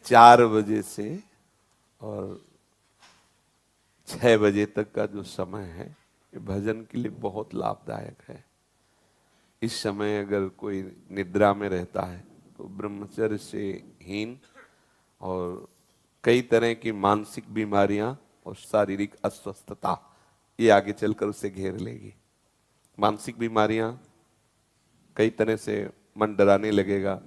4 बजे से और 6 बजे तक का जो समय है ये भजन के लिए बहुत लाभदायक है। इस समय अगर कोई निद्रा में रहता है तो ब्रह्मचर्य से हीन और कई तरह की मानसिक बीमारियां और शारीरिक अस्वस्थता ये आगे चलकर उसे घेर लेगी। मानसिक बीमारियां, कई तरह से मन डराने लगेगा,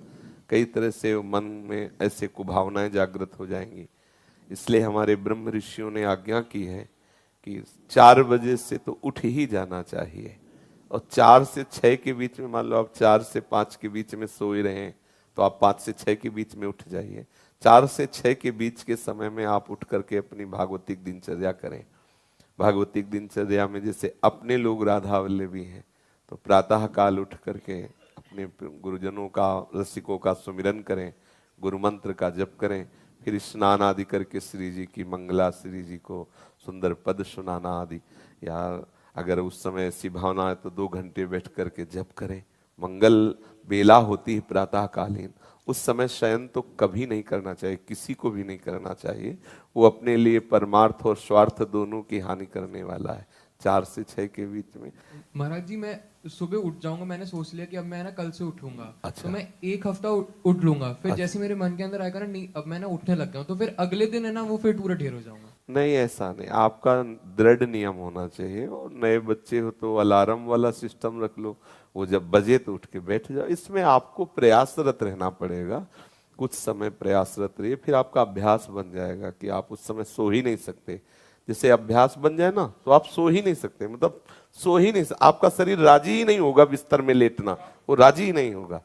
कई तरह से मन में ऐसे कुभावनाएं जागृत हो जाएंगी। इसलिए हमारे ब्रह्म ऋषियों ने आज्ञा की है कि 4 बजे से तो उठ ही जाना चाहिए और 4 से 6 के बीच में, मान लो आप 4 से 5 के बीच में सो ही रहे हैं तो आप 5 से 6 के बीच में उठ जाइए। 4 से 6 के बीच के समय में आप उठ करके अपनी भागवतिक दिनचर्या करें। भागवतिक दिनचर्या में जैसे अपने लोग राधा वल्लभी हैं तो प्रातः काल उठ करके अपने गुरुजनों का, रसिकों का सुमिरन करें, गुरु मंत्र का जप करें, फिर स्नान आदि करके श्री जी की मंगला, श्री जी को सुंदर पद सुनाना आदि, या अगर उस समय ऐसी भावना है तो 2 घंटे बैठ करके जप करें। मंगल बेला होती है प्रातः कालीन, उस समय शयन तो कभी नहीं करना चाहिए, किसी को भी नहीं करना चाहिए। वो अपने लिए परमार्थ और स्वार्थ दोनों की हानि करने वाला है। 4 से 6 के बीच में। महाराज जी, मैं सुबह उठ जाऊंगा, मैंने सोच लिया कि अब मैं ना कल से उठूंगा। अच्छा। तो मैं 1 हफ्ता उठ लूंगा, फिर अच्छा। जैसे मेरे मन के अंदर आएगा ना, नहीं अब मैं ना उठने लग गया हूं, तो फिर अगले दिन है ना वो फिर पूरा ढेर हो जाऊंगा। नहीं, ऐसा नहीं, आपका दृढ़ नियम होना चाहिए। और नए बच्चे हो तो अलार्म वाला सिस्टम रख लो, वो जब बजे तो उठ के बैठ जाओ। इसमें आपको प्रयासरत रहना पड़ेगा, कुछ समय प्रयासरत रहिए, फिर आपका अभ्यास बन जाएगा कि आप उस समय सो ही नहीं सकते। जैसे अभ्यास बन जाए ना तो आप सो ही नहीं सकते, मतलब सो ही नहीं आपका शरीर राजी ही नहीं होगा बिस्तर में लेटना, वो राजी ही नहीं होगा।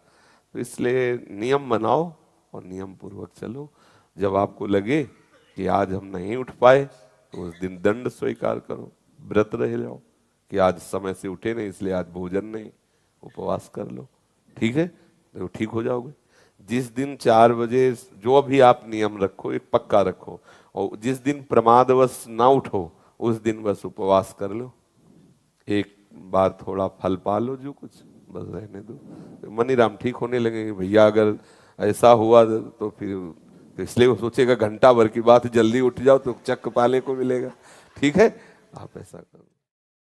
तो इसलिए नियम बनाओ और नियम पूर्वक चलो। जब आपको लगे कि आज हम नहीं उठ पाए तो उस दिन दंड स्वीकार करो, व्रत रह जाओ कि आज समय से उठे नहीं इसलिए आज भोजन नहीं, उपवास कर लो, ठीक है, तो ठीक हो जाओगे। जिस दिन 4 बजे जो भी आप नियम रखो एक पक्का रखो, और जिस दिन प्रमादवश ना उठो उस दिन बस उपवास कर लो, एक बार थोड़ा फल पा लो, जो कुछ बस रहने दो। तो मनीराम ठीक होने लगेंगे। भैया अगर ऐसा हुआ तो फिर तो इसलिए वो सोचेगा घंटा भर की बात, जल्दी उठ जाओ तो चक्क पाले को मिलेगा। ठीक है, आप ऐसा करो।